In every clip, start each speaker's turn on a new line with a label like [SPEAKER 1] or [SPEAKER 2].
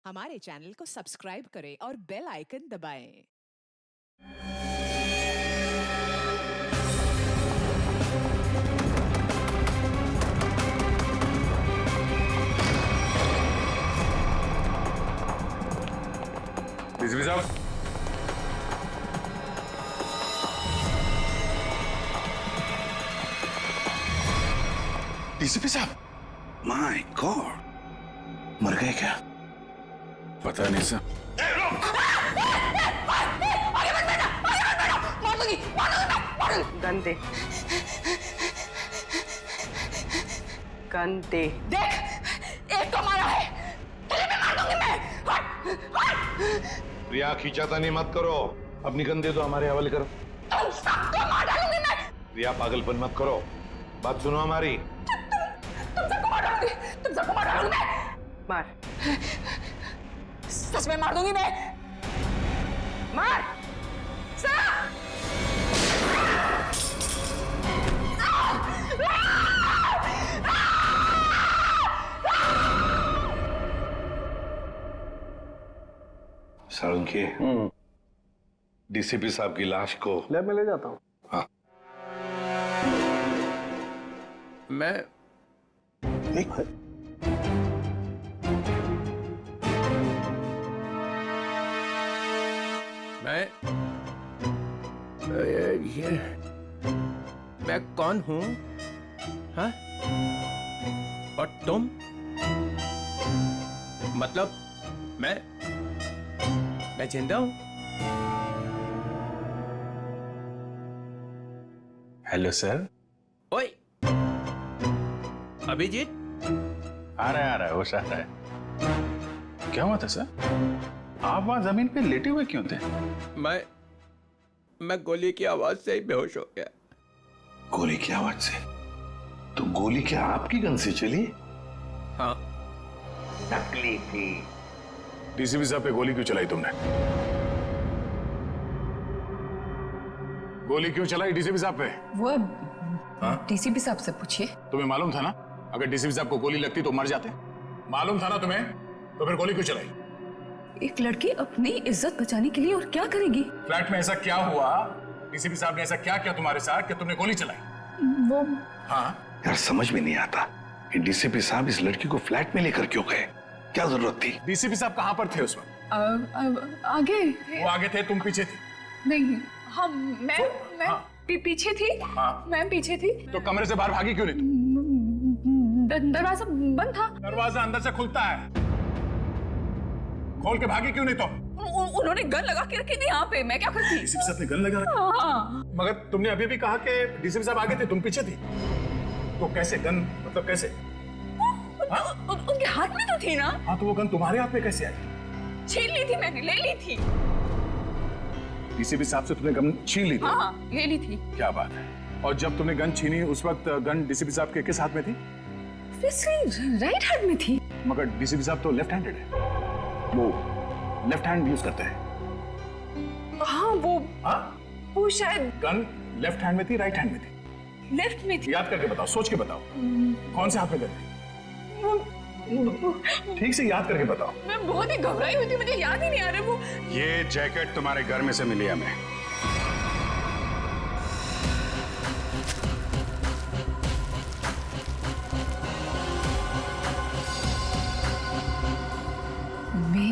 [SPEAKER 1] हमारे चैनल को सब्सक्राइब करें और बेल आइकन दबाएं।
[SPEAKER 2] डीसीपी साहब,
[SPEAKER 3] डीसीपी साहब, माय गॉड, मर गए क्या?
[SPEAKER 2] पता नहीं सर।
[SPEAKER 4] गन दे, गन दे।
[SPEAKER 5] देख, एक तो मारा है, तुझे भी मार दूंगी मैं। हट।
[SPEAKER 2] रिया, खींचातानी मत करो, अपनी गन दे दो, हमारे हवाले करो।
[SPEAKER 5] तुम सबको मार डालूंगी मैं।
[SPEAKER 2] रिया, पागलपन मत करो, बात सुनो हमारी।
[SPEAKER 5] तुम सबको मार डालूंगी, तुम सबको मार डालूंगी मैं।
[SPEAKER 4] मार,
[SPEAKER 5] सच में मार दूंगी मैं। मार सर।
[SPEAKER 2] साळुंखे, डीसीपी साहब की लाश को
[SPEAKER 6] लैब में ले जाता हूँ।
[SPEAKER 2] हाँ,
[SPEAKER 6] मैं ये मैं कौन हूँ? हाँ? और तुम? मतलब मैं जिंदा हूँ?
[SPEAKER 3] Hello sir.
[SPEAKER 6] ओए, अभिजीत?
[SPEAKER 3] आ रहा है, होश आ रहा है। क्या हुआ था सर? आप वहां जमीन पे लेटे हुए क्यों थे?
[SPEAKER 6] मैं गोली की आवाज से ही बेहोश हो गया।
[SPEAKER 3] गोली की आवाज से? तो गोली क्या आपकी गन से चली?
[SPEAKER 6] हाँ।
[SPEAKER 3] नकली थी।
[SPEAKER 2] डीसीपी साहब पे गोली क्यों चलाई तुमने? गोली क्यों चलाई डीसीपी साहब पे?
[SPEAKER 7] वो डीसीपी साहब से पूछिए।
[SPEAKER 2] तुम्हें मालूम था ना, अगर डीसीपी साहब को गोली लगती तो मर जाते? मालूम था ना तुम्हें, तो फिर गोली क्यों चलाई?
[SPEAKER 7] एक लड़की अपनी इज्जत बचाने के लिए और क्या करेगी?
[SPEAKER 2] फ्लैट में ऐसा क्या हुआ? डीसीपी साहब ने ऐसा क्या किया तुम्हारे साथ कि तुमने गोली चलाई?
[SPEAKER 7] वो
[SPEAKER 2] हाँ,
[SPEAKER 3] यार समझ में नहीं आता कि डीसीपी साहब इस लड़की को फ्लैट में लेकर क्यों गए? क्या जरूरत थी?
[SPEAKER 2] डीसीपी साहब कहाँ पर थे उस वक्त?
[SPEAKER 7] आगे
[SPEAKER 2] वो आगे थे, तुम पीछे थी?
[SPEAKER 7] नहीं, हम मैं
[SPEAKER 2] हाँ।
[SPEAKER 7] पीछे थी।
[SPEAKER 2] हाँ।
[SPEAKER 7] मैं पीछे थी।
[SPEAKER 2] तो कमरे से बाहर भागी क्यों नहीं तुम?
[SPEAKER 7] दरवाजा बंद था।
[SPEAKER 2] दरवाजा अंदर से खुलता है, खोल के भागी क्यों नहीं तुम?
[SPEAKER 7] उन्होंने गन लगा के रखी थी यहाँ पे, मैं क्या करती?
[SPEAKER 2] डीसीपी साहब ने गन लगा रखी?
[SPEAKER 7] हाँ।
[SPEAKER 2] मगर तुमने अभी भी कहा कि डीसीपी साहब आगे थे, तुम पीछे थी, तो कैसे गन, मतलब कैसे?
[SPEAKER 7] उनके हाथ में तो थी ना।
[SPEAKER 2] हाँ, तो वो गन तुम्हारे हाथ में कैसे आई?
[SPEAKER 7] छीन ली थी मैंने, ले ली थी।
[SPEAKER 2] डीसीपी साहब से तुमने गन छीन ली थी?
[SPEAKER 7] हाँ, ले ली थी।
[SPEAKER 2] क्या बात है। और जब तुमने गन छीनी उस वक्त गन डीसीपी साहब के किस हाथ में थी?
[SPEAKER 7] राइट हैंड में थी।
[SPEAKER 2] मगर डीसीपी साहब तो लेफ्ट हैंडेड है, वो लेफ्ट हैंड यूज करते हैं।
[SPEAKER 7] हाँ, वो शायद
[SPEAKER 2] गन लेफ्ट हैंड में थी, राइट हैंड में थी?
[SPEAKER 7] लेफ्ट में थी।
[SPEAKER 2] याद करके बताओ, सोच के बताओ, कौन से हाथ में गन थी? ठीक से याद करके बताओ।
[SPEAKER 7] मैं बहुत ही घबराई हुई थी, मुझे याद ही नहीं आ रहा। वो
[SPEAKER 3] ये जैकेट तुम्हारे घर में से मिली हमें।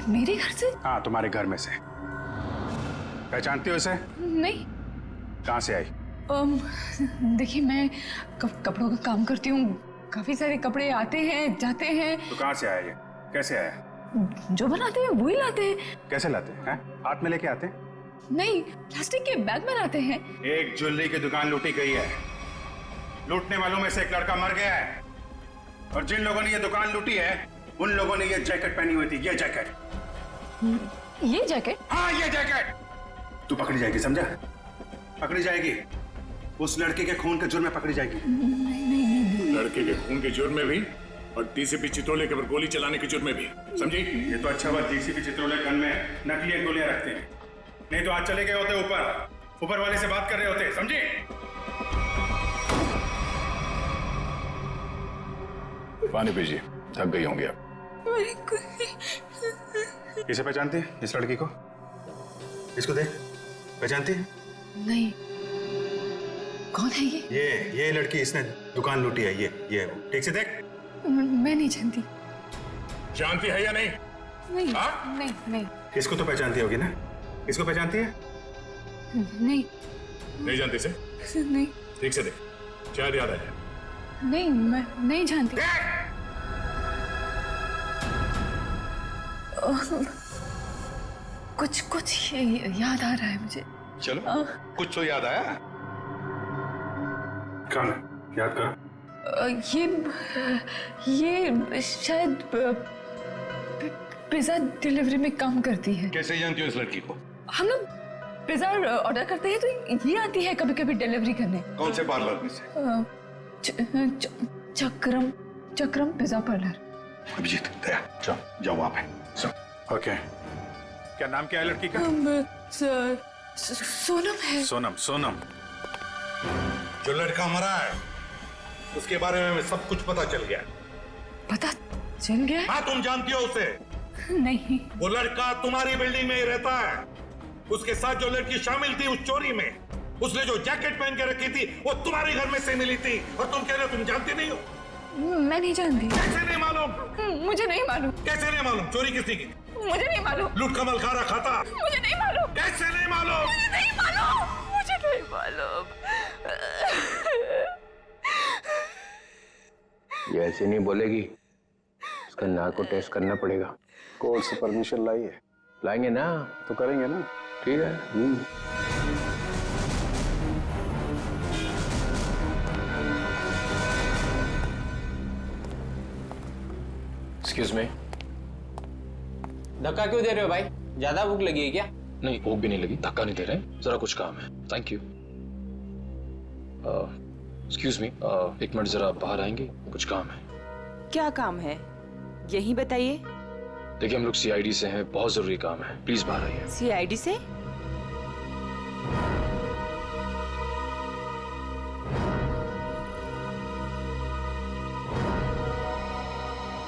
[SPEAKER 7] मेरे घर से?
[SPEAKER 3] हाँ, तुम्हारे घर में से। पहचानती हो इसे?
[SPEAKER 7] नहीं।
[SPEAKER 3] कहाँ से आई?
[SPEAKER 7] देखिए, मैं कपड़ों का काम करती हूँ, काफी सारे कपड़े आते हैं जाते हैं।
[SPEAKER 3] तो कहाँ से आया ये? कैसे आया?
[SPEAKER 7] जो बनाते हैं वही लाते हैं।
[SPEAKER 3] कैसे लाते हैं? हाथ में लेके आते हैं?
[SPEAKER 7] नहीं, प्लास्टिक के बैग में लाते हैं।
[SPEAKER 3] एक ज्वेलरी की दुकान लूटी गई है, लूटने वालों में से एक लड़का मर गया है, और जिन लोगों ने ये दुकान लूटी है उन लोगों ने ये जैकेट पहनी हुई थी। ये जैकेट।
[SPEAKER 7] ये जैकेट?
[SPEAKER 3] हाँ, ये जैकेट। तू पकड़ी जाएगी, समझा? पकड़ी जाएगी, उस लड़के के खून के जुर्म में पकड़ी जाएगी।
[SPEAKER 7] नहीं।
[SPEAKER 2] लड़के के खून के जुर्म में भी, और डीसीपी चित्रोले के ऊपर गोली चलाने के जुर्म में भी, समझी?
[SPEAKER 3] ये तो अच्छा बात, डीसीपी चित्रोले गन में नकली गोलियां रखते हैं, नहीं तो आज चले गए होते ऊपर वाले से बात कर रहे होते, समझी?
[SPEAKER 2] पानी पीजिए, थक गई होंगी आप।
[SPEAKER 7] मेरी
[SPEAKER 3] इसे पहचानती है, इस लड़की को? इसको देख, पहचानती है?
[SPEAKER 7] नहीं, कौन है ये?
[SPEAKER 3] ये लड़की, इसने दुकान लूटी है। ये वो। ठीक से देख।
[SPEAKER 7] मैं नहीं जानती।
[SPEAKER 3] जानती है या नहीं?
[SPEAKER 7] नहीं,
[SPEAKER 3] हाँ?
[SPEAKER 7] नहीं।
[SPEAKER 3] इसको तो पहचानती होगी ना? इसको पहचानती है?
[SPEAKER 7] नहीं,
[SPEAKER 3] नहीं जानती से?
[SPEAKER 7] नहीं,
[SPEAKER 3] ठीक से देख, शायद याद आ जाए।
[SPEAKER 7] नहीं, मैं नहीं जानती। कुछ याद आ रहा है मुझे।
[SPEAKER 3] चलो, कुछ तो याद आया। कौन है? याद कर।
[SPEAKER 7] ये शायद पिज्जा डिलीवरी में काम करती है।
[SPEAKER 3] कैसे जानती हो इस लड़की को?
[SPEAKER 7] हम लोग पिज्जा ऑर्डर करते हैं तो ये आती है कभी कभी डिलीवरी करने।
[SPEAKER 3] कौन से पार्लर में से?
[SPEAKER 7] चक्रम पिज्जा पार्लर।
[SPEAKER 3] अभिजीत, दया, जाओ वहां पे। ओके, क्या नाम क्या है लड़की का?
[SPEAKER 7] सोनम है।
[SPEAKER 3] सोनम। जो लड़का मरा है उसके बारे में सब कुछ पता चल गया।
[SPEAKER 7] पता चल गया?
[SPEAKER 3] हाँ, तुम जानती हो उसे?
[SPEAKER 7] नहीं।
[SPEAKER 3] वो लड़का तुम्हारी बिल्डिंग में ही रहता है। उसके साथ जो लड़की शामिल थी उस चोरी में, उसने जो जैकेट पहन के रखी थी वो तुम्हारे घर में से मिली थी, और तुम कह रहे हो तुम जानती नहीं हो?
[SPEAKER 7] मैं नहीं जानती।
[SPEAKER 3] कैसे नहीं मालूम?
[SPEAKER 7] मुझे नहीं मालूम।
[SPEAKER 3] कैसे नहीं मालूम? चोरी किसने की?
[SPEAKER 7] मुझे नहीं मालूम।
[SPEAKER 3] लूट कमल खा रखा था?
[SPEAKER 7] मुझे नहीं मालूम।
[SPEAKER 3] कैसे नहीं मालूम?
[SPEAKER 7] मुझे नहीं मालूम। मुझे नहीं मालूम।
[SPEAKER 6] ये ऐसे नहीं बोलेगी, उसका नाक को टेस्ट करना पड़ेगा।
[SPEAKER 2] कोर्ट से परमिशन लाई है?
[SPEAKER 6] लाएंगे ना?
[SPEAKER 2] तो करेंगे ना।
[SPEAKER 6] ठीक है।
[SPEAKER 8] Excuse me. धक्का क्यों दे रहे हो भाई? ज्यादा भूख लगी है क्या?
[SPEAKER 9] नहीं, भूख भी नहीं लगी, धक्का नहीं दे रहे, जरा कुछ काम है। Thank you. एक्सक्यूज मी, एक मिनट जरा बाहर आएंगे, कुछ काम है।
[SPEAKER 4] क्या काम है यही बताइए।
[SPEAKER 9] देखिए, हम लोग सीआईडी से हैं, बहुत जरूरी काम है, प्लीज बाहर आइए।
[SPEAKER 4] सीआईडी से?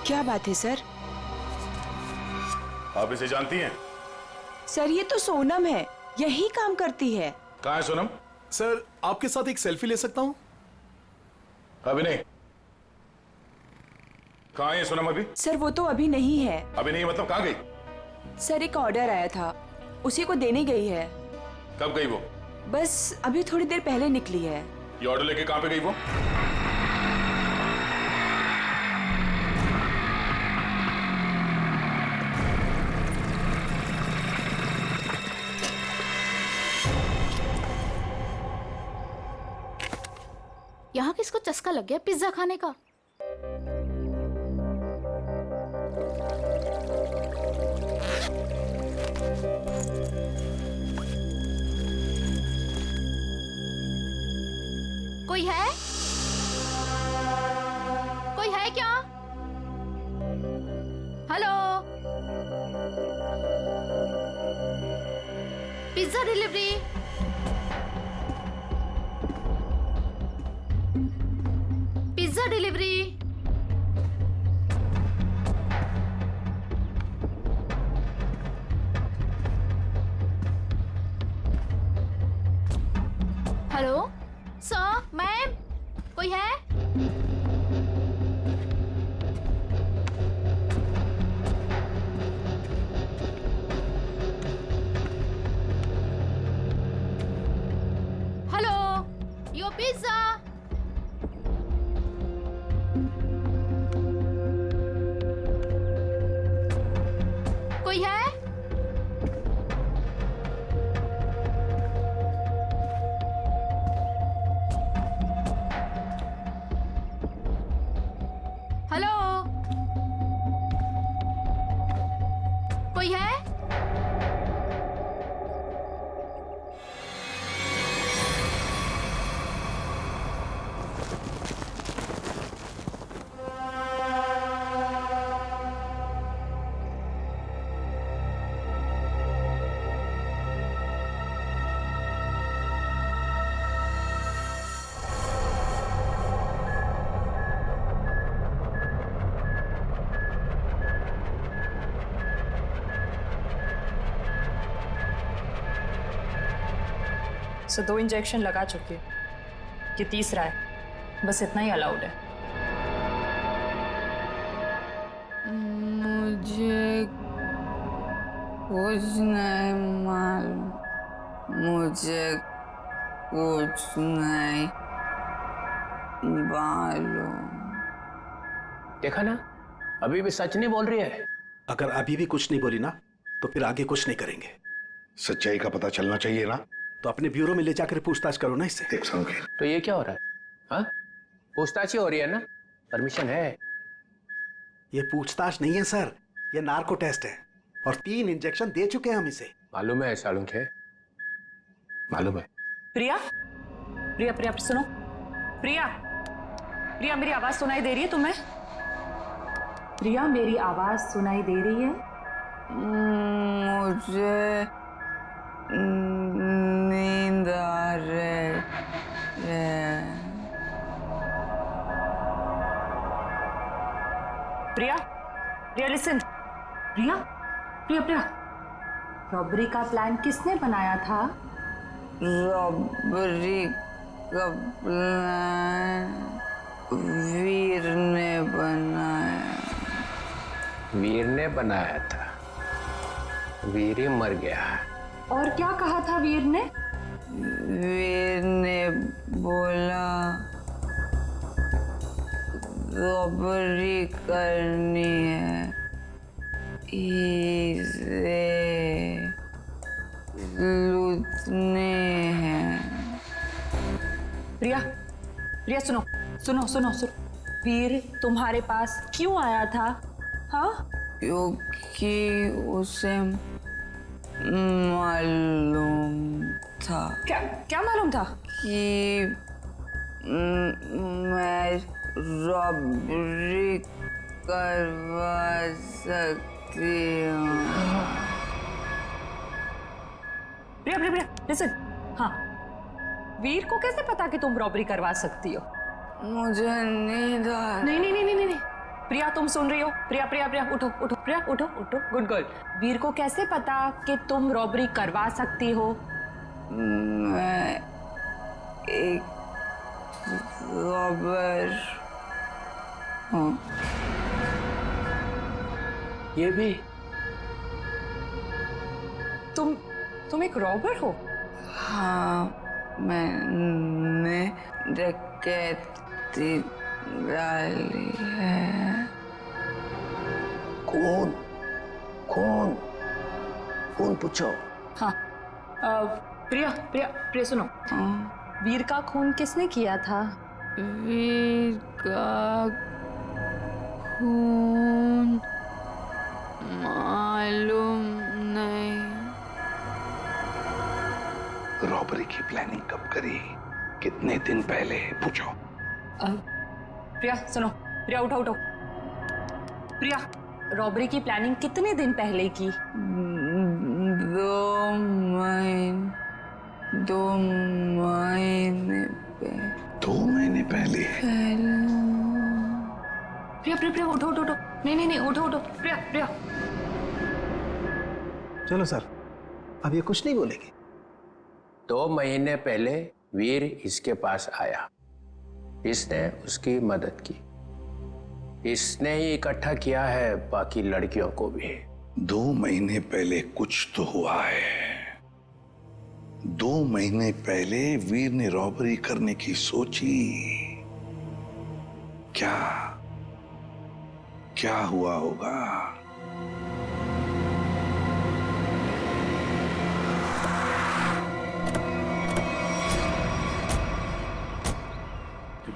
[SPEAKER 4] क्या बात है सर?
[SPEAKER 3] आप इसे जानती हैं?
[SPEAKER 4] सर ये तो सोनम है, यही काम करती है।
[SPEAKER 3] कहाँ है सोनम?
[SPEAKER 2] सर, आपके साथ एक सेल्फी ले सकता हूँ?
[SPEAKER 3] अभी नहीं। कहाँ है सोनम अभी?
[SPEAKER 4] सर वो तो अभी नहीं है।
[SPEAKER 3] अभी नहीं मतलब कहाँ गई?
[SPEAKER 4] सर एक ऑर्डर आया था, उसी को देने गई है।
[SPEAKER 3] कब गई वो?
[SPEAKER 4] बस अभी थोड़ी देर पहले निकली है।
[SPEAKER 3] ये ऑर्डर लेके कहाँ पे गई वो?
[SPEAKER 10] यहाँ किसको चस्का लग गया पिज्जा खाने का? कोई है? कोई है क्या? Hello, pizza delivery. Pizza delivery. Hello sir, ma'am, कोई है? Hello, your pizza. कोई है? हेलो, कोई है?
[SPEAKER 4] सो 2 इंजेक्शन लगा चुकी हूँ, ये तीसरा है, बस इतना ही अलाउड है।
[SPEAKER 7] मुझे कुछ नहीं मालूम, मुझे कुछ नहीं मालूम।
[SPEAKER 6] देखा ना, अभी भी सच नहीं बोल रही है।
[SPEAKER 2] अगर अभी भी कुछ नहीं बोली ना तो फिर आगे कुछ नहीं करेंगे।
[SPEAKER 3] सच्चाई का पता चलना चाहिए ना।
[SPEAKER 2] तो अपने ब्यूरो में ले जाकर पूछताछ करो ना इससे।
[SPEAKER 3] देख संकेत,
[SPEAKER 6] तो ये क्या हो रहा है? हाँ, पूछताछ ही हो रही है ना, परमिशन है।
[SPEAKER 2] ये पूछताछ नहीं है सर, ये नार्को टेस्ट है और 3 इंजेक्शन दे चुके हैं हम इसे।
[SPEAKER 6] मालूम है सालुंख है, मालूम है।
[SPEAKER 4] प्रिया, प्रिया, प्रिया सुनो, प्रिया, प्रिया मेरी आवाज सुनाई दे रही है तुम्हें? प्रिया मेरी आवाज सुनाई दे रही है?
[SPEAKER 7] मुझे नींद आ रही है।
[SPEAKER 4] प्रिया, प्रिया लिसन, प्रिया, प्रिया, प्रिया, रॉबरी का प्लान किसने बनाया था?
[SPEAKER 7] रॉबरी का प्लान वीर ने बनाया।
[SPEAKER 6] वीर ने बनाया था, वीर ही मर गया।
[SPEAKER 4] और क्या कहा था वीर ने?
[SPEAKER 7] वीर ने बोला रॉबरी करनी है, इसे लूटने हैं।
[SPEAKER 4] प्रिया, प्रिया सुनो, सुनो, सुनो, सुनो, वीर तुम्हारे पास क्यों आया था? हाँ,
[SPEAKER 7] क्योंकि उसे मालूम था।
[SPEAKER 4] क्या क्या मालूम था?
[SPEAKER 7] कि मैं रॉबरी करवा सकती हूँ।
[SPEAKER 4] प्रिया, प्रिया, प्रिया लिसन, हाँ, वीर को कैसे पता कि तुम रॉबरी करवा सकती हो?
[SPEAKER 7] मुझे नींद आ
[SPEAKER 4] नहीं, नहीं, नहीं, नहीं, नहीं, प्रिया तुम सुन रही हो? प्रिया, प्रिया, प्रिया उठो, उठो, प्रिया उठो, उठो, गुड गर्ल। वीर को कैसे पता कि तुम रॉबरी करवा सकती हो?
[SPEAKER 7] मैं एक रॉबर हूँ।
[SPEAKER 6] ये भी
[SPEAKER 4] तुम एक रॉबर हो?
[SPEAKER 7] हाँ, मैंने डकैती डाली है।
[SPEAKER 6] कौन कौन कौन पूछो?
[SPEAKER 4] हाँ, प्रिया, प्रिया, प्रिया सुनो, वीर का खून किसने किया था?
[SPEAKER 7] वीर का खून मालूम नहीं।
[SPEAKER 3] रॉबरी की प्लानिंग कब करी, कितने दिन पहले, पूछो।
[SPEAKER 4] प्रिया सुनो, प्रिया उठो, उठो, प्रिया रॉबरी की प्लानिंग कितने दिन पहले की?
[SPEAKER 7] 2 महीने पहले।
[SPEAKER 3] 2 महीने पहले?
[SPEAKER 4] प्रिया, प्रिया, प्रिया उठो, उठो, उठो, नहीं, नहीं, नहीं, उठो, उठो, प्रिया, प्रिया।
[SPEAKER 2] चलो सर, अब ये कुछ नहीं बोलेगी।
[SPEAKER 6] 2 महीने पहले वीर इसके पास आया, इसने उसकी मदद की, इसने ही इकट्ठा किया है बाकी लड़कियों को भी।
[SPEAKER 3] 2 महीने पहले कुछ तो हुआ है। 2 महीने पहले वीर ने रॉबरी करने की सोची। क्या क्या हुआ होगा?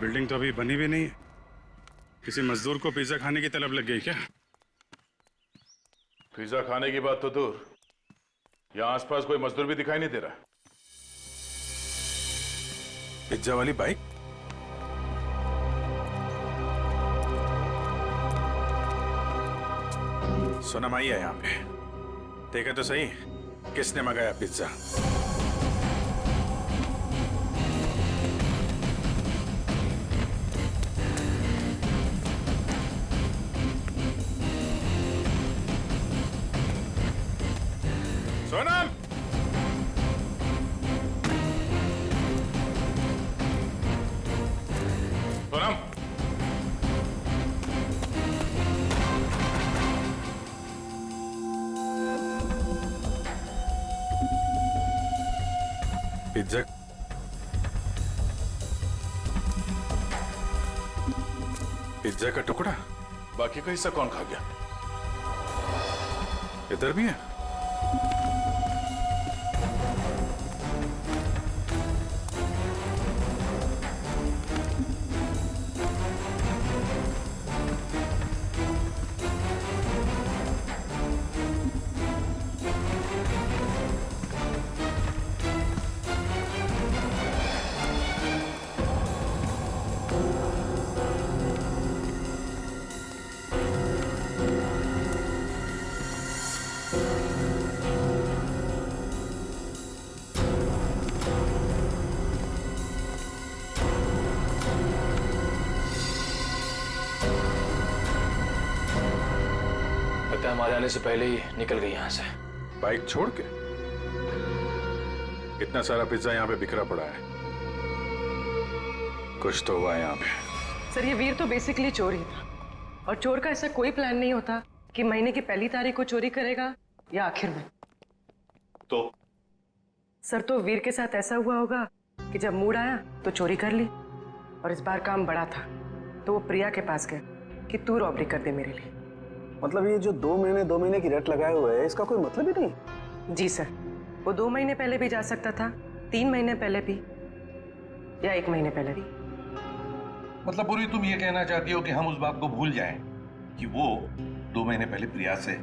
[SPEAKER 11] बिल्डिंग तो अभी बनी भी नहीं है। किसी मजदूर को पिज्जा खाने की तलब लग गई क्या?
[SPEAKER 12] पिज्जा खाने की बात तो दूर, यहाँ आसपास कोई मजदूर भी दिखाई नहीं दे रहा।
[SPEAKER 11] पिज्जा वाली बाइक? सोनम आई है यहाँ पे, देखा तो सही किसने मंगाया पिज्जा। सोनम, पिज्जा पिज्जा का टुकड़ा, बाकी का हिस्सा कौन खा गया? इधर भी है?
[SPEAKER 9] हमारे आने से पहले ही निकल गई यहाँ से।
[SPEAKER 11] बाइक छोड़ के? इतना सारा पिज्जा यहाँ पे बिखरा पड़ा है, कुछ तो हुआ है यहाँ पे।
[SPEAKER 5] सर ये वीर तो बेसिकली चोर ही था, और चोर का ऐसा कोई प्लान नहीं होता कि महीने की पहली तारीख को चोरी करेगा या आखिर में।
[SPEAKER 11] तो
[SPEAKER 5] सर तो वीर के साथ ऐसा हुआ होगा कि जब मूड आया तो चोरी कर ली, और इस बार काम बड़ा था तो वो प्रिया के पास गए कि तू रॉबरी कर दे मेरे लिए।
[SPEAKER 2] मतलब ये जो 2 महीने की रेट लगाए हुए है, इसका कोई मतलब ही नहीं?
[SPEAKER 5] जी सर, वो 2 महीने पहले भी जा सकता था, 3 महीने पहले भी, या 1 महीने पहले भी।
[SPEAKER 3] मतलब पूरी तुम ये कहना चाहती हो कि हम उस बात को भूल जाएं कि वो 2 महीने पहले प्रिया से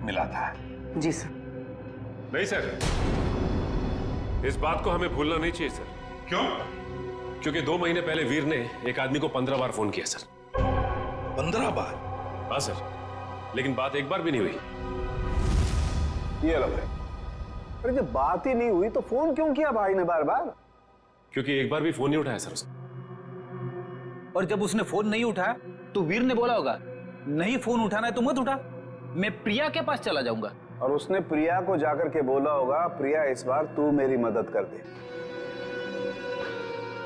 [SPEAKER 3] मिला था?
[SPEAKER 5] जी सर।
[SPEAKER 12] नहीं सर, इस बात को हमें भूलना नहीं चाहिए सर।
[SPEAKER 3] क्यों?
[SPEAKER 12] क्योंकि 2 महीने पहले वीर ने एक आदमी को 15 बार फोन किया सर।
[SPEAKER 3] 15 बार?
[SPEAKER 12] हाँ सर, लेकिन बात एक बार भी नहीं हुई।
[SPEAKER 2] ये अलग है। अरे जब बात ही नहीं हुई तो फोन क्यों किया भाई ने बार बार?
[SPEAKER 12] क्योंकि एक बार भी फोन नहीं उठाया सर उसने।
[SPEAKER 13] और जब उसने फोन नहीं उठाया तो वीर ने बोला होगा नहीं फोन उठाना है तो मत उठा, मैं प्रिया के पास चला जाऊंगा।
[SPEAKER 2] और उसने प्रिया को जाकर के बोला होगा प्रिया इस बार तू मेरी मदद कर दे,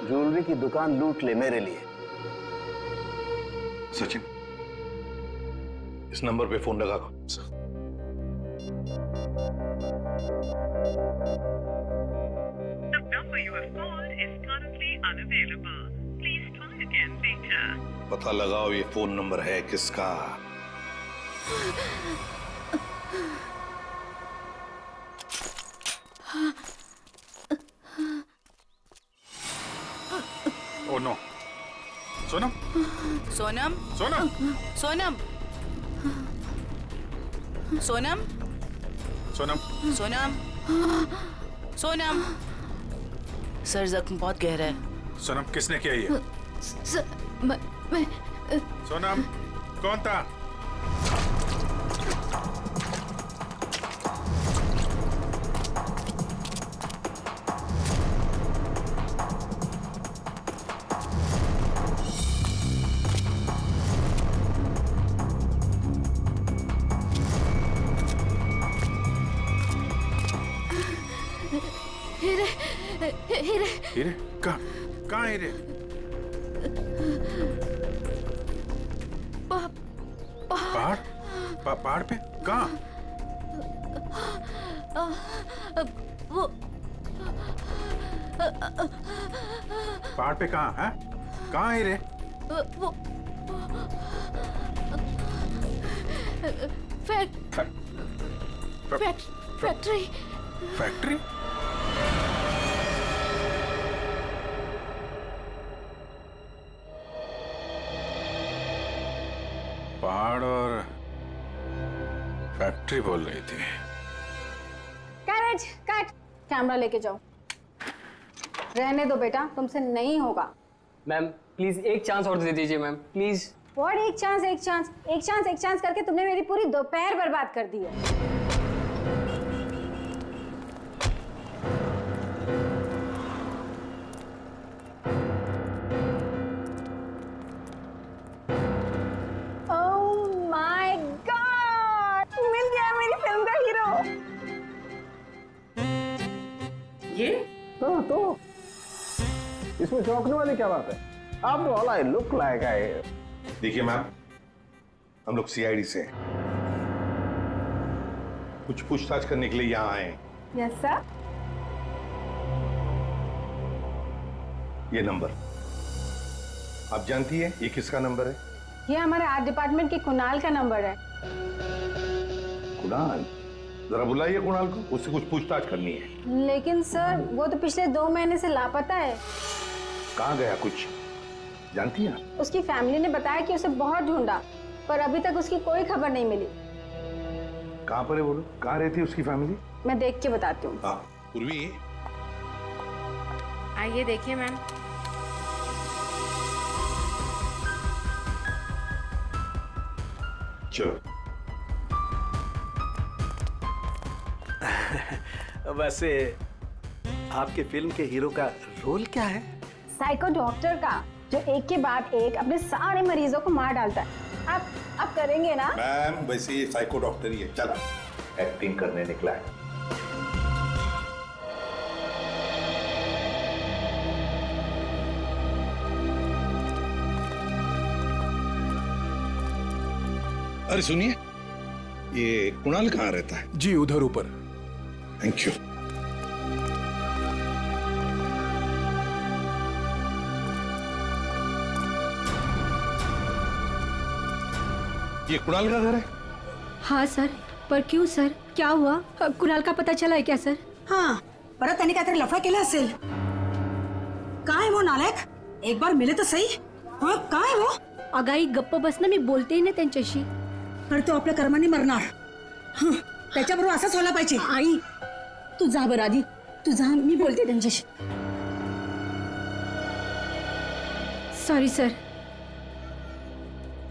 [SPEAKER 2] ज्वेलरी की दुकान लूट ले मेरे लिए।
[SPEAKER 3] सचिन, इस नंबर पे फोन लगा। पता लगाओ ये फोन नंबर है किसका।
[SPEAKER 11] Oh no, Sonam,
[SPEAKER 1] Sonam,
[SPEAKER 11] Sonam,
[SPEAKER 1] Sonam, Sonam,
[SPEAKER 11] Sonam,
[SPEAKER 1] Sonam, Sonam. Sir जख्म बहुत गहरा है।
[SPEAKER 11] सोनम किसने किया ये?
[SPEAKER 10] मैं
[SPEAKER 11] सोनम कौन था? हीरे? कहाँ हीरे? पहाड़? पहाड़ पे? कहाँ?
[SPEAKER 10] वो
[SPEAKER 11] पहाड़ पे कहाँ है? कहाँ हीरे?
[SPEAKER 10] वो फैक्ट्री।
[SPEAKER 11] फैक्ट्री? पहाड़ और फैक्ट्री बोल रही थी।
[SPEAKER 14] कैरेज कट, कैमरा लेके जाओ। रहने दो बेटा, तुमसे नहीं होगा।
[SPEAKER 8] मैम प्लीज एक चांस और दे दीजिए मैम, प्लीज।
[SPEAKER 14] व्हाट एक चांस एक चांस एक चांस एक चांस करके तुमने मेरी पूरी दोपहर बर्बाद कर दी है।
[SPEAKER 5] ये?
[SPEAKER 2] तो इसमें चौंकने वाली क्या बात है? आप all I look like I.
[SPEAKER 3] देखिए मैम, हम लोग सीआईडी से हैं, कुछ पूछताछ करने के लिए यहाँ आए हैं।
[SPEAKER 14] Yes sir.
[SPEAKER 3] ये नंबर आप जानती है ये किसका नंबर है?
[SPEAKER 14] ये हमारे आर्ट डिपार्टमेंट के कुणाल का नंबर है।
[SPEAKER 3] कुणाल? जरा बुलाइए कुणाल को, उससे कुछ पूछताछ करनी है।
[SPEAKER 14] लेकिन सर वो तो पिछले 2 महीने से लापता है।
[SPEAKER 3] कहाँ गया कुछ जानती हैं?
[SPEAKER 14] उसकी फैमिली ने बताया कि उसे बहुत ढूंढा पर अभी तक उसकी कोई खबर नहीं मिली।
[SPEAKER 3] कहाँ पर है बोलो, कहाँ रहती है उसकी फैमिली?
[SPEAKER 14] मैं देख के बताती हूँ।
[SPEAKER 3] हाँ पूर्वी।
[SPEAKER 14] आइए देखिए मैम।
[SPEAKER 3] चलो।
[SPEAKER 2] वैसे आपके फिल्म के हीरो का रोल क्या है?
[SPEAKER 14] साइको डॉक्टर का, जो एक के बाद एक अपने सारे मरीजों को मार डालता है। आप करेंगे ना?
[SPEAKER 3] मैम वैसे ये साइको डॉक्टर ही है, चला एक्टिंग करने निकला है। अरे सुनिए, ये कुणाल कहाँ रहता है?
[SPEAKER 12] जी उधर ऊपर।
[SPEAKER 3] Thank you. ये कुणाल का घर है?
[SPEAKER 10] हाँ सर, पर क्यों सर, क्या हुआ? कुणाल का पता चला है क्या सर?
[SPEAKER 15] हाँ, परत त्यांनी काहीतरी लफडा केला असेल। काय वो नालायक, एक बार मिले तो सही। हाँ काय वो?
[SPEAKER 10] अगाई गप्प बस ना, मी बोलते ना त्यांच्याशी।
[SPEAKER 15] तर तो आपल्या कर्माने मरणार। हं, त्याच्याबरोबर असंच व्हायला पाहिजे। आई तू जा बरं आधी, तू जा, मी बोलते त्यांच्याशी।
[SPEAKER 10] Sorry sir.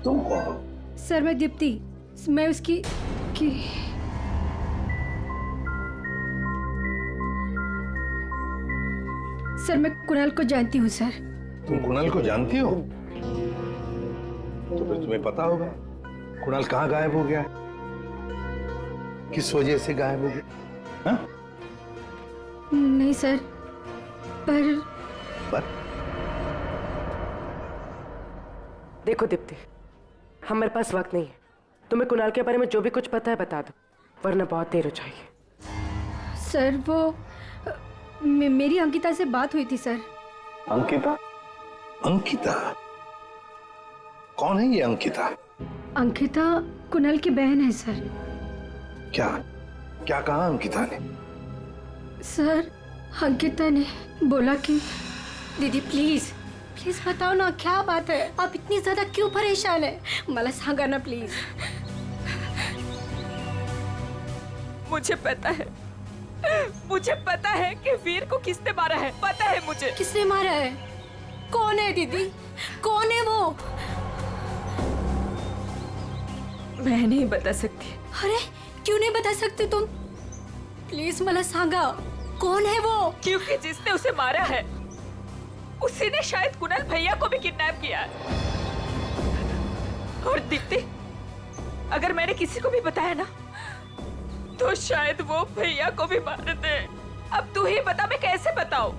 [SPEAKER 3] तुम कौन?
[SPEAKER 10] सर मैं दीप्ति, मैं उसकी सर मैं कुणाल को जानती हूँ सर।
[SPEAKER 3] तुम कुणाल को जानती हो? तो फिर तुम्हें पता होगा कुणाल कहाँ गायब हो गया, किस वजह से गायब हो गया? हाँ?
[SPEAKER 10] नहीं सर, पर
[SPEAKER 5] देखो दीप्ति, हमारे पास वक्त नहीं है। तुम्हें कुणाल के बारे में जो भी कुछ पता है बता दो, वरना बहुत देर हो जाएगी।
[SPEAKER 10] सर वो मेरी अंकिता से बात हुई थी सर।
[SPEAKER 3] अंकिता? अंकिता कौन है ये अंकिता?
[SPEAKER 10] अंकिता कुणाल की बहन है सर।
[SPEAKER 3] क्या क्या कहा अंकिता ने?
[SPEAKER 10] सर अंकिता ने बोला कि दीदी प्लीज प्लीज बताओ ना क्या बात है, आप इतनी ज्यादा क्यों परेशान है, मला सांगा ना प्लीज।
[SPEAKER 4] मुझे पता है कि वीर को किसने मारा है, पता है मुझे।
[SPEAKER 10] किसने मारा है? कौन है दीदी, कौन है वो?
[SPEAKER 4] मैं नहीं बता सकती।
[SPEAKER 10] अरे क्यों नहीं बता सकते तुम? प्लीज मला सांगा कौन है वो?
[SPEAKER 4] क्योंकि जिसने उसे मारा है उसी ने शायद कुणाल भैया को भी किडनैप किया है। और दीप्ति, अगर मैंने किसी को भी बताया ना तो शायद वो भैया को भी मार दे। अब तू ही बता, मैं कैसे बताऊं?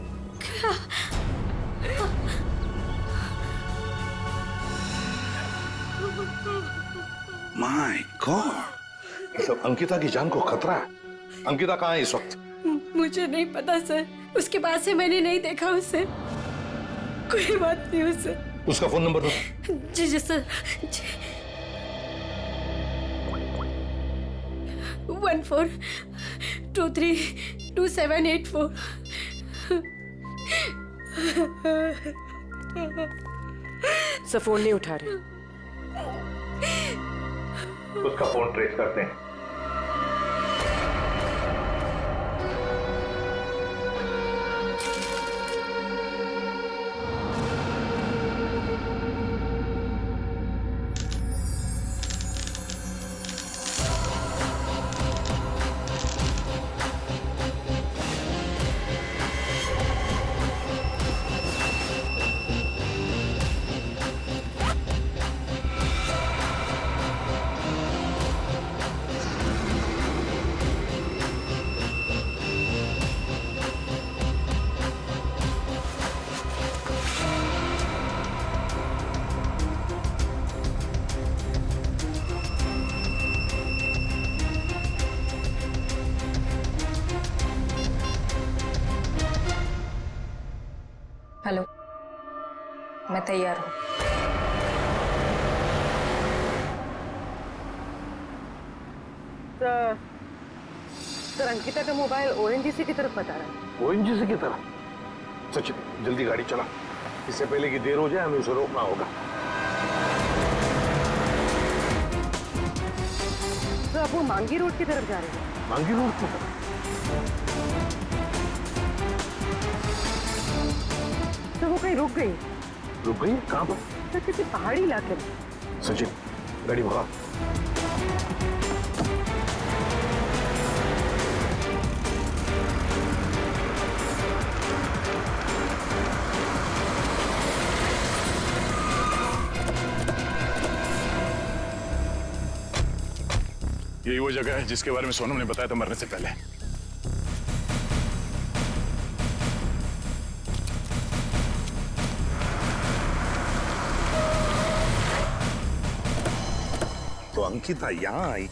[SPEAKER 3] माय गॉड, मतलब अंकिता की जान को खतरा है। अंकिता कहाँ है इस वक्त?
[SPEAKER 10] मुझे नहीं पता सर, उसके बाद से मैंने नहीं देखा उसे, कोई बात नहीं उसे।
[SPEAKER 3] उसका फोन नंबर दो।
[SPEAKER 10] जी जी सर। 14232784।
[SPEAKER 5] सब फोन नहीं उठा रहे।
[SPEAKER 3] उसका फोन ट्रेस करते हैं।
[SPEAKER 5] हेलो,
[SPEAKER 4] मैं तैयार हूँ।
[SPEAKER 5] सर अंकिता का मोबाइल ओएनजीसी की तरफ बता रहा है।
[SPEAKER 12] ओएनजीसी की तरफ? सचिन जल्दी गाड़ी चला, इससे पहले कि देर हो जाए हमें उसे रोकना होगा।
[SPEAKER 5] तो अब वो मांगी रोड की तरफ जा रहे हैं।
[SPEAKER 12] मांगी रोड की तरफ?
[SPEAKER 5] तो वो कहीं रुक गई?
[SPEAKER 12] रुक गई? कहाँ पर?
[SPEAKER 5] सर किसी पहाड़ी इलाके में।
[SPEAKER 12] सचिन गाड़ी भगा।
[SPEAKER 11] यही वो जगह है जिसके बारे में सोनम ने बताया था मरने से पहले।
[SPEAKER 12] तो अंकिता यहाँ आई।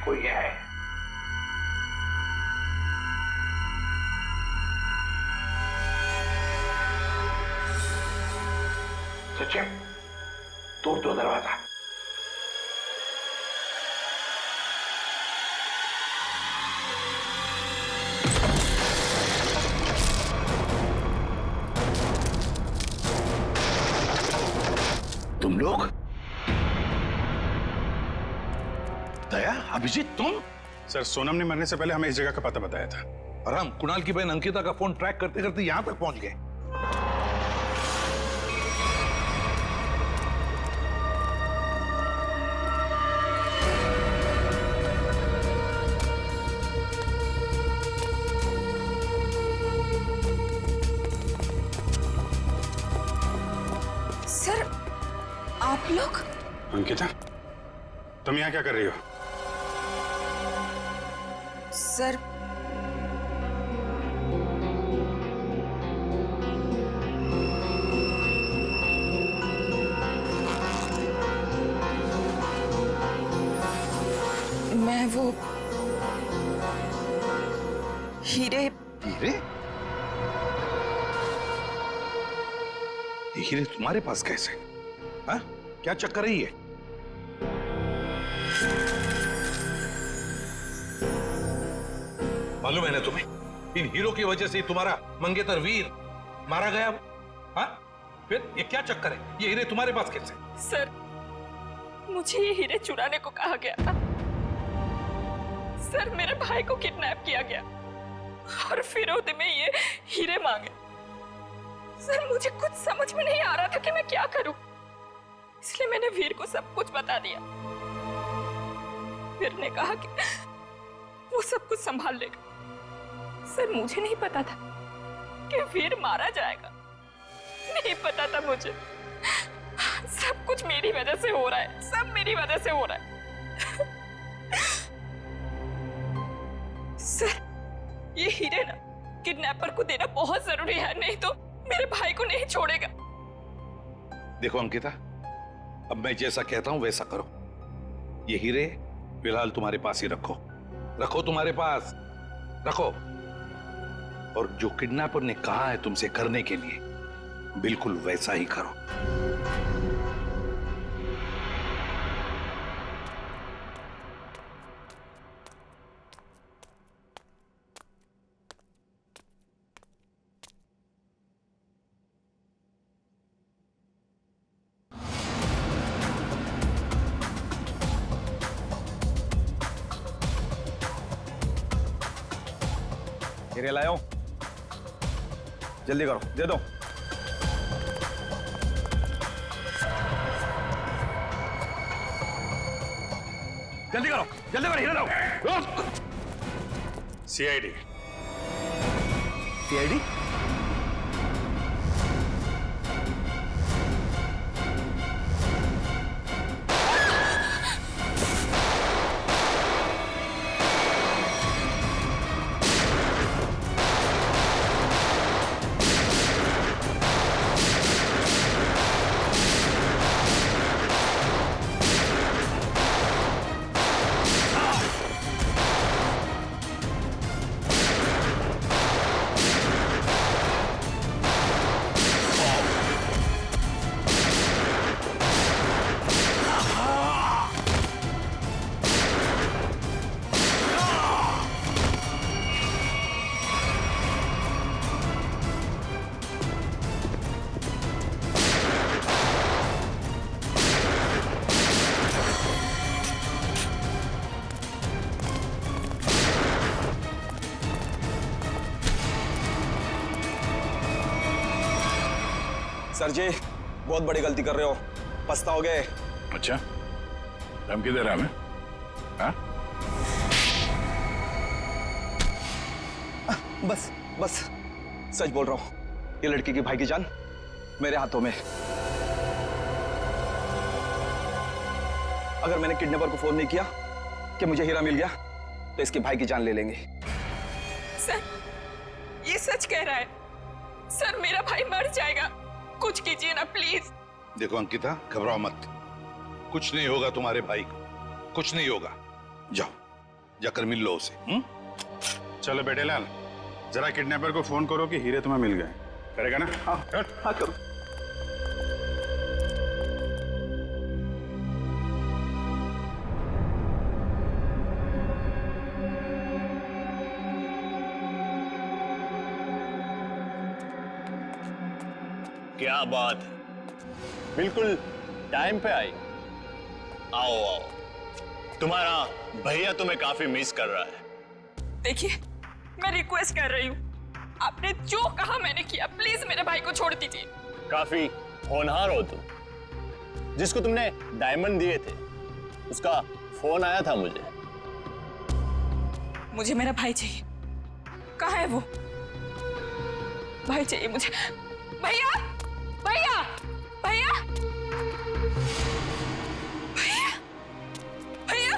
[SPEAKER 6] कोई है? सचिन तोड़ दो दरवाजा।
[SPEAKER 12] तुम लोग? दया, अभिजीत तुम?
[SPEAKER 3] सर सोनम ने मरने से पहले हमें इस जगह का पता बताया था
[SPEAKER 12] और हम कुणाल की बहन अंकिता का फोन ट्रैक करते करते यहां तक पहुंच गए।
[SPEAKER 7] सर आप लोग?
[SPEAKER 3] अंकिता तुम यहाँ क्या कर रही हो?
[SPEAKER 7] सर मैं वो हीरे।
[SPEAKER 12] हीरे? ये हीरे तुम्हारे पास कैसे? हाँ? क्या चक्कर है ये? मालूम है ना तुम्हें, इन हीरो की वजह से तुम्हारा मंगेतर वीर मारा गया। हाँ? फिर ये क्या चक्कर है? ये हीरे तुम्हारे पास कैसे?
[SPEAKER 7] सर मुझे ये हीरे चुराने को कहा गया था। सर मेरे भाई को किडनैप किया गया और फिरौती में ये हीरे मांगे। सर मुझे कुछ समझ में नहीं आ रहा था कि मैं क्या करूं, इसलिए मैंने वीर को सब कुछ बता दिया। वीर ने कहा कि वो सब कुछ संभाल लेगा। सर मुझे नहीं पता था कि वीर मारा जाएगा, नहीं पता था मुझे। सब कुछ मेरी वजह से हो रहा है, सब मेरी वजह से हो रहा है। सर ये हीरे ना किडनैपर को देना बहुत जरूरी है, नहीं तो मेरे भाई को नहीं छोड़ेगा।
[SPEAKER 12] देखो अंकिता, अब मैं जैसा कहता हूं वैसा करो। ये हीरे फिलहाल तुम्हारे पास ही रखो, रखो तुम्हारे पास रखो। और जो किडनैपर ने कहा है तुमसे करने के लिए, बिल्कुल वैसा ही करो।
[SPEAKER 13] हीरे लाओ, जल्दी करो, दे दो।
[SPEAKER 12] जल्दी करो, जल्दी करो, हीरे लाओ।
[SPEAKER 3] सीआईडी।
[SPEAKER 13] सीआईडी?
[SPEAKER 16] सर जी बहुत बड़ी गलती कर रहे हो, पछताओगे।
[SPEAKER 3] अच्छा, धमकी दे रहा है हमें? हाँ?
[SPEAKER 16] बस बस सच बोल रहा हूं, ये लड़की की भाई की जान मेरे हाथों में। अगर मैंने किडनैपर को फोन नहीं किया कि मुझे हीरा मिल गया तो इसके भाई की जान ले लेंगे।
[SPEAKER 7] सर, ये सच कह रहा है। सर, मेरा भाई मर जाएगा, कुछ कीजिए ना प्लीज।
[SPEAKER 12] देखो अंकिता, घबराओ मत, कुछ नहीं होगा तुम्हारे भाई को, कुछ नहीं होगा। जाओ, जाकर मिल लो उसे।
[SPEAKER 3] चलो बेटे लाल, जरा किडनैपर को फोन करो कि हीरे तुम्हें मिल गए। करेगा ना?
[SPEAKER 16] हाँ हाँ करो।
[SPEAKER 17] क्या बात है, बिल्कुल टाइम पे आई। आओ आओ, तुम्हारा भैया तुम्हें काफी मिस कर रहा है।
[SPEAKER 7] देखिए, मैं रिक्वेस्ट कर रही हूँ, आपने जो कहा मैंने किया, प्लीज मेरे भाई को छोड़ दीजिए।
[SPEAKER 17] काफी होनहार हो तुम। जिसको तुमने डायमंड दिए थे उसका फोन आया था मुझे।
[SPEAKER 7] मुझे मेरा भाई चाहिए। कहाँ है वो? भाई चाहिए मुझे। भैया, भैया, भैया, भैया, भैया,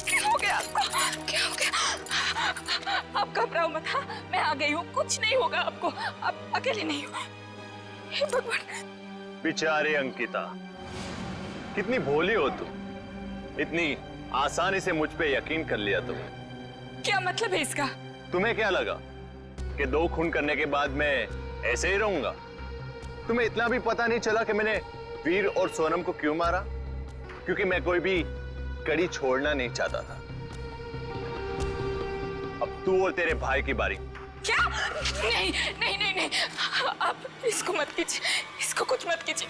[SPEAKER 7] क्या हो गया आपको? क्या हो गया? आप घबराओ मत। हाँ, मैं आ गई हूँ, कुछ नहीं होगा आपको, आप अकेले नहीं हो। हे भगवान।
[SPEAKER 17] बेचारी अंकिता, कितनी भोली हो तुम, इतनी आसानी से मुझ पे यकीन कर लिया तुमने।
[SPEAKER 7] क्या मतलब है इसका?
[SPEAKER 17] तुम्हें क्या लगा कि 2 खून करने के बाद मैं ऐसे ही रहूंगा? तुम्हें इतना भी पता नहीं चला कि मैंने वीर और सोनम को क्यों मारा? क्योंकि मैं कोई भी कड़ी छोड़ना नहीं चाहता था। अब तू और तेरे भाई की बारी।
[SPEAKER 7] क्या? नहीं नहीं नहीं नहीं, आप इसको मत कीजिए, इसको कुछ मत कीजिए।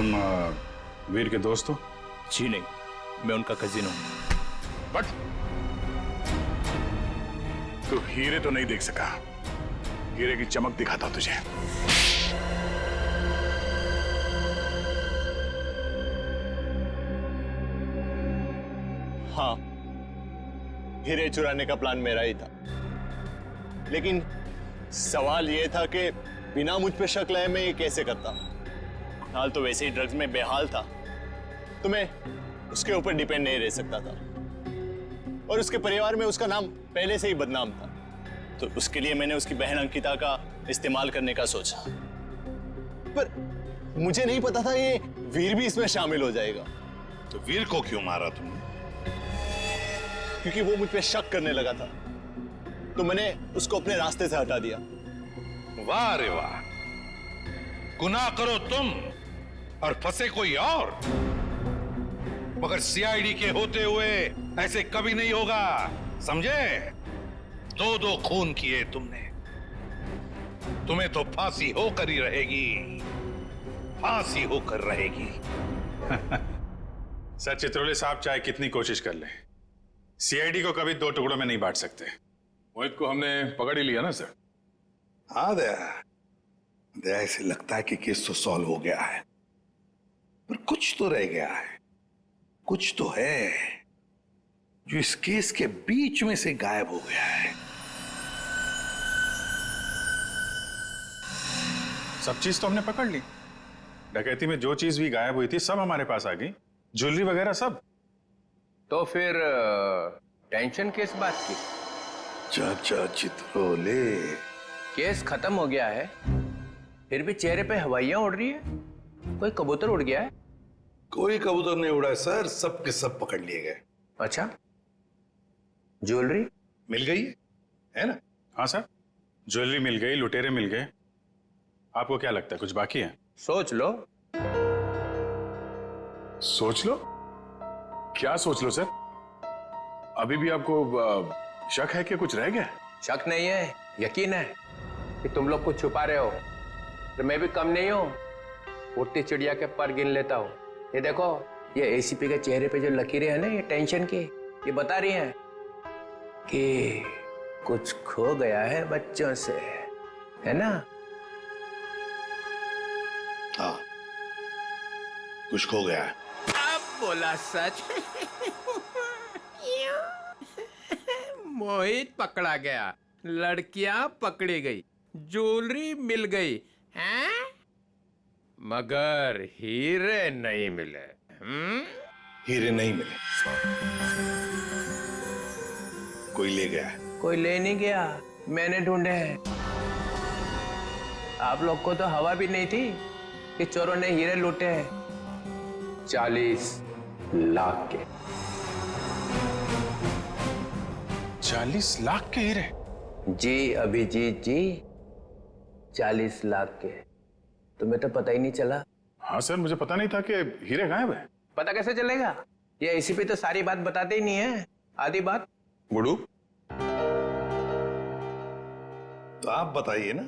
[SPEAKER 3] तुम वीर के दोस्त हो?
[SPEAKER 17] जी नहीं, मैं उनका कजिन हूं।
[SPEAKER 3] बट तू हीरे तो नहीं देख सका। हीरे की चमक दिखाता तुझे।
[SPEAKER 17] हाँ, हीरे चुराने का प्लान मेरा ही था, लेकिन सवाल यह था कि बिना मुझ पे शक लाए मैं ये कैसे करता। हाल तो वैसे ही ड्रग्स में बेहाल था, तो मैं उसके ऊपर डिपेंड नहीं रह सकता था, और उसके परिवार में उसका नाम पहले से ही बदनाम था, तो उसके लिए मैंने उसकी बहन अंकिता का इस्तेमाल करने का सोचा। पर मुझे नहीं पता था ये वीर भी इसमें शामिल हो जाएगा।
[SPEAKER 12] तो वीर को क्यों मारा तुमने?
[SPEAKER 17] क्योंकि वो मुझ पे शक करने लगा था, तो मैंने उसको अपने रास्ते से हटा दिया।
[SPEAKER 12] वाह रे वाह, गुनाह करो तुम और फंसे कोई और, मगर सीआईडी के होते हुए ऐसे कभी नहीं होगा, समझे? 2-2 खून किए तुमने, तुम्हें तो फांसी होकर ही रहेगी, फांसी होकर रहेगी।
[SPEAKER 3] सर चित्रोले साहब चाहे कितनी कोशिश कर ले, सीआईडी को कभी 2 टुकड़ों में नहीं बांट सकते। मोहित को हमने पकड़ ही लिया ना सर।
[SPEAKER 12] हाँ दया, ऐसे लगता है कि केस तो सॉल्व हो गया है, पर कुछ तो रह गया है, कुछ तो है जो इस केस के बीच में से गायब हो गया है।
[SPEAKER 3] सब चीज तो हमने पकड़ ली। डकैती में जो चीज भी गायब हुई थी सब हमारे पास आ गई, ज्वेलरी वगैरह सब।
[SPEAKER 6] तो फिर टेंशन किस बात की?
[SPEAKER 12] चाचा चित्रोले,
[SPEAKER 6] केस खत्म हो गया है, फिर भी चेहरे पे हवाइयां उड़ रही है। कोई कबूतर उड़ गया है?
[SPEAKER 12] कोई कबूतर नहीं उड़ा है सर, सब के सब पकड़ लिए गए।
[SPEAKER 6] अच्छा, ज्वेलरी
[SPEAKER 12] मिल गई है ना?
[SPEAKER 3] हाँ सर, ज्वेलरी मिल गई, लुटेरे मिल गए। आपको क्या लगता है कुछ बाकी है?
[SPEAKER 6] सोच लो।
[SPEAKER 3] सोच लो? क्या सोच लो सर? अभी भी आपको शक है कि कुछ रह गया?
[SPEAKER 6] शक नहीं है, यकीन है कि तुम लोग कुछ छुपा रहे हो। तो मैं भी कम नहीं हूं, उड़ती चिड़िया के पर गिन लेता हूं। ये देखो, ये एसीपी के चेहरे पे जो लकीरें हैं ना, ये टेंशन की, ये बता रही हैं कि कुछ खो गया है बच्चों से, है ना?
[SPEAKER 12] हाँ, कुछ खो गया है।
[SPEAKER 6] अब बोला सच। मोहित पकड़ा गया, लड़कियां पकड़ी गई, ज्वेलरी मिल गई, हैं? मगर हीरे नहीं मिले।
[SPEAKER 12] हीरे नहीं मिले, कोई ले गया है।
[SPEAKER 6] कोई ले नहीं गया, मैंने ढूंढे हैं। आप लोग को तो हवा भी नहीं थी कि चोरों ने हीरे लूटे हैं। 40 लाख के।
[SPEAKER 3] 40 लाख के हीरे?
[SPEAKER 6] जी अभिजीत जी, 40 लाख के। तुम्हें तो पता ही नहीं चला।
[SPEAKER 3] हाँ सर, मुझे पता नहीं था कि हीरे गायब है।
[SPEAKER 6] पता कैसे चलेगा? ये एसीपी तो सारी बात बताते ही नहीं है, आधी बात।
[SPEAKER 12] गुडू, तो आप बताइए ना,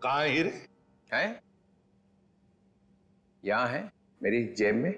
[SPEAKER 12] कहाँ है हीरे?
[SPEAKER 6] हैं? यहां है, मेरी जेब में।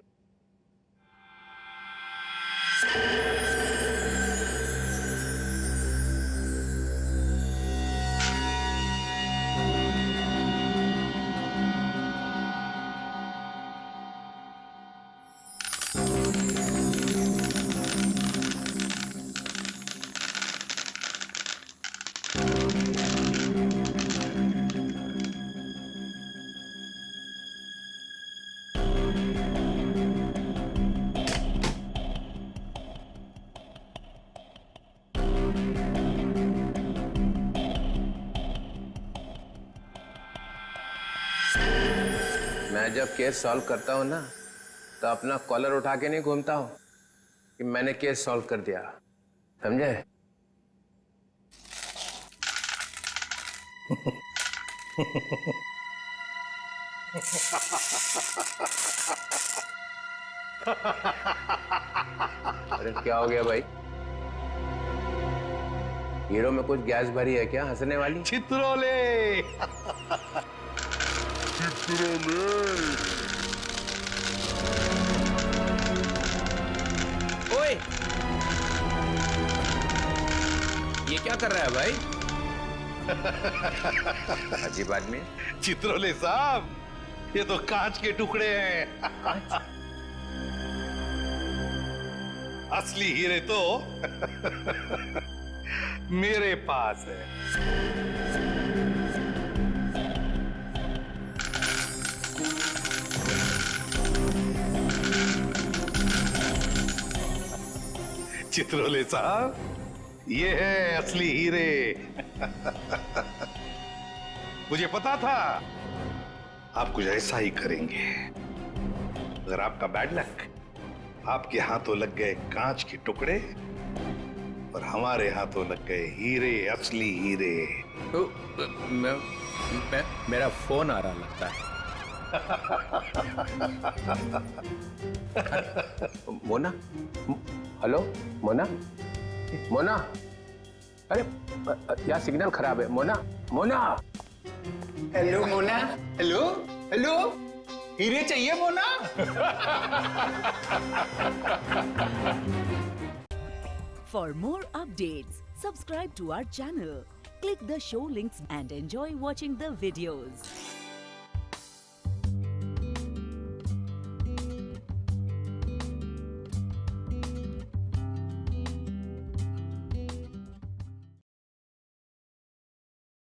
[SPEAKER 6] मैं जब केस सॉल्व करता हूं ना, तो अपना कॉलर उठा के नहीं घूमता हूं कि मैंने केस सॉल्व कर दिया, समझे? अरे क्या हो गया भाई? हीरो में कुछ गैस भरी है क्या हंसने वाली?
[SPEAKER 12] चित्रोले।
[SPEAKER 6] भाई, ये क्या कर रहा है भाई? अजीब आदमी।
[SPEAKER 12] चित्रोले साहब, ये तो कांच के टुकड़े हैं। असली हीरे तो मेरे पास है। चित्रोले साहब, ये है असली हीरे। मुझे पता था आप कुछ ऐसा ही करेंगे। अगर आपका बैड लक, आपके हाथों लग गए कांच के टुकड़े और हमारे हाथों लग गए हीरे, असली हीरे।
[SPEAKER 6] मेरा फोन आ रहा लगता है। मोना, हेलो मोना, मोना, अरे यहाँ सिग्नल खराब है। Mona, Mona,
[SPEAKER 13] hello Mona, hello hello, हीरे चाहिए Mona?
[SPEAKER 1] For more updates, subscribe to our channel, click the show links and enjoy watching the videos.